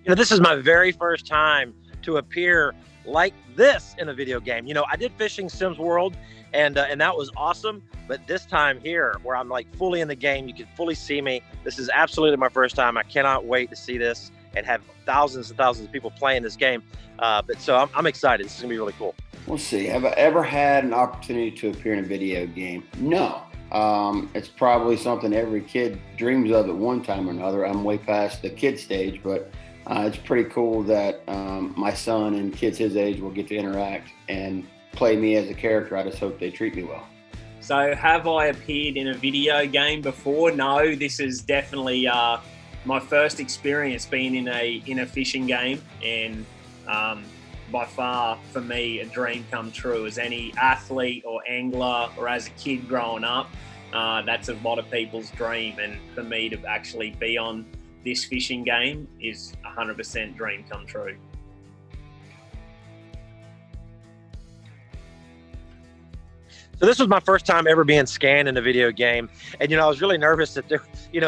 This is my very first time to appear like this in a video game. I did Fishing Sims World, and that was awesome. But this time here, where I'm like fully in the game, you can fully see me. This is absolutely my first time. I cannot wait to see this and have thousands and thousands of people playing this game. So I'm excited. This is gonna be really cool. We'll see. Have I ever had an opportunity to appear in a video game? No. It's probably something every kid dreams of at one time or another. I'm way past the kid stage, but it's pretty cool that my son and kids his age will get to interact and play me as a character. I just hope they treat me well. So have I appeared in a video game before? No, this is definitely my first experience being in a fishing game, and by far for me a dream come true. As any athlete or angler or as a kid growing up, that's a lot of people's dream, and for me to actually be on this fishing game is 100% dream come true. So this was my first time ever being scanned in a video game. And, I was really nervous that, I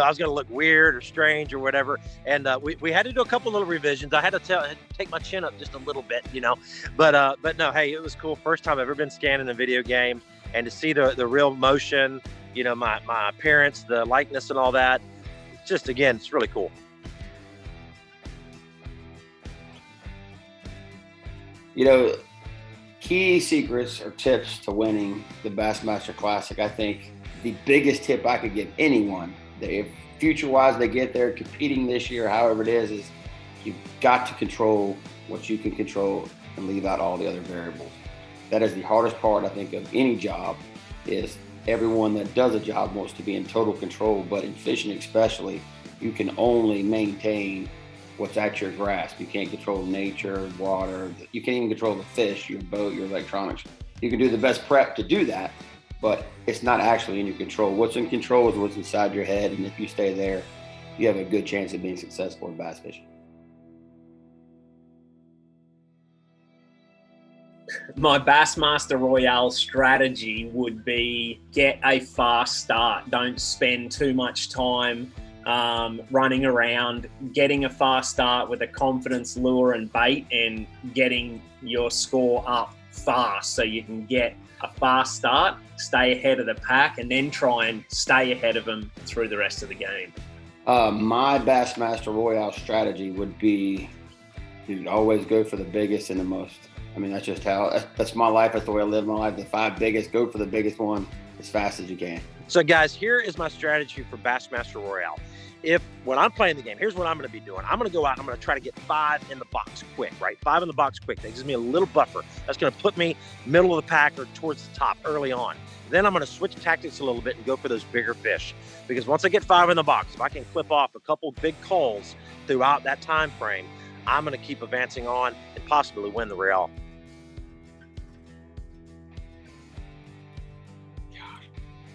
was going to look weird or strange or whatever. And we had to do a couple little revisions. I had to take my chin up just a little bit, But no, hey, it was cool. First time I've ever been scanned in a video game. And to see the real motion, my appearance, the likeness and all that. Just, again, it's really cool. Key secrets or tips to winning the Bassmaster Classic. I think the biggest tip I could give anyone, if future-wise they get there competing this year, however it is you've got to control what you can control and leave out all the other variables. That is the hardest part, I think, of any job. Is everyone that does a job wants to be in total control, but in fishing especially, you can only maintain what's at your grasp. You can't control nature, water. You can't even control the fish, your boat, your electronics. You can do the best prep to do that, but it's not actually in your control. What's in control is what's inside your head, and if you stay there, you have a good chance of being successful in bass fishing. My Bassmaster Royale strategy would be get a fast start. Don't spend too much time running around. Getting a fast start with a confidence lure and bait, and getting your score up fast so you can get a fast start, stay ahead of the pack, and then try and stay ahead of them through the rest of the game. My Bassmaster Royale strategy would be, always go for the biggest and the most. I mean, that's just that's my life. That's the way I live my life. The 5 biggest, go for the biggest one as fast as you can. So guys, here is my strategy for Bassmaster Royale. When I'm playing the game, here's what I'm going to be doing. I'm going to go out and I'm going to try to get 5 in the box quick, right? 5 in the box quick. That gives me a little buffer. That's going to put me middle of the pack or towards the top early on. Then I'm going to switch tactics a little bit and go for those bigger fish. Because once I get 5 in the box, if I can clip off a couple big culls throughout that time frame, I'm going to keep advancing on and possibly win the Royale.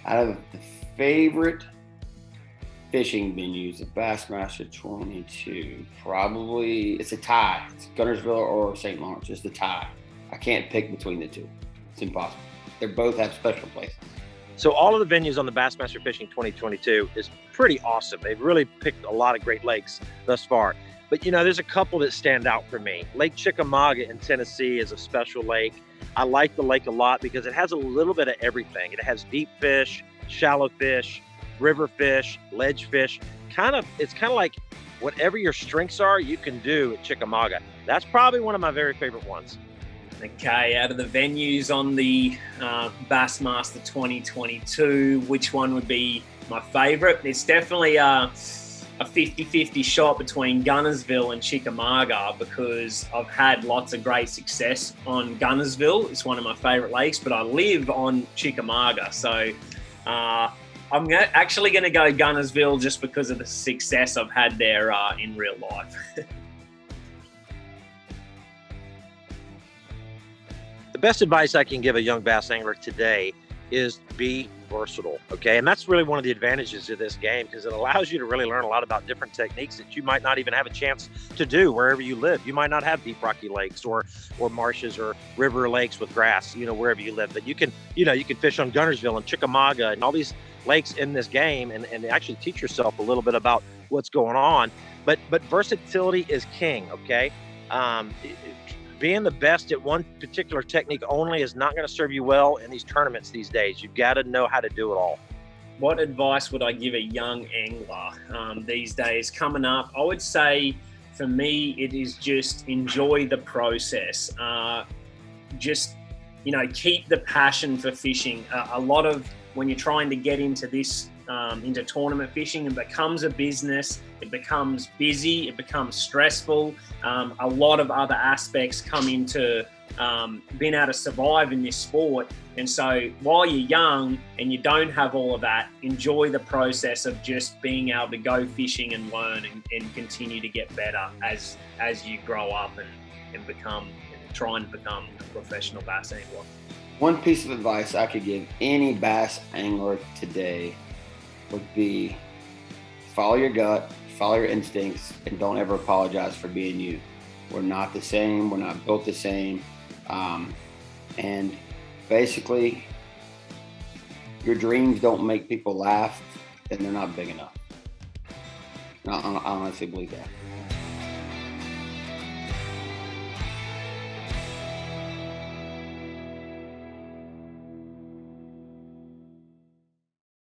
Out of the favorite fishing venues of Bassmaster 22, probably it's a tie. It's Guntersville or St. Lawrence. It's a tie. I can't pick between the two. It's impossible. They both have special places. So all of the venues on the Bassmaster Fishing 2022 is pretty awesome. They've really picked a lot of great lakes thus far. But there's a couple that stand out for me. Lake Chickamauga in Tennessee is a special lake. I like the lake a lot because it has a little bit of everything. It has deep fish, shallow fish, river fish, ledge fish. It's kind of like whatever your strengths are, you can do at Chickamauga. That's probably one of my very favorite ones. Okay, out of the venues on the Bassmaster 2022, which one would be my favorite? It's definitely a 50-50 shot between Guntersville and Chickamauga, because I've had lots of great success on Guntersville. It's one of my favorite lakes, but I live on Chickamauga. So I'm actually going to go Guntersville just because of the success I've had there in real life. The best advice I can give a young bass angler today is be versatile, okay? And that's really one of the advantages of this game, because it allows you to really learn a lot about different techniques that you might not even have a chance to do wherever you live. You might not have deep rocky lakes or marshes or river lakes with grass, wherever you live. But you can fish on Guntersville and Chickamauga and all these lakes in this game and actually teach yourself a little bit about what's going on. But versatility is king, okay? Being the best at one particular technique only is not going to serve you well in these tournaments these days. You've got to know how to do it all. What advice would I give a young angler these days coming up? I would say for me, it is just enjoy the process. Just, keep the passion for fishing. A lot of when you're trying to get into this, into tournament fishing, it becomes a business, it becomes busy, it becomes stressful. A lot of other aspects come into being able to survive in this sport. And so while you're young and you don't have all of that, enjoy the process of just being able to go fishing and learn and continue to get better as you grow up and become, trying to become a professional bass angler. One piece of advice I could give any bass angler today would be follow your gut, follow your instincts, and don't ever apologize for being you. We're not the same. We're not built the same. And basically, your dreams don't make people laugh, then they're not big enough. I honestly believe that.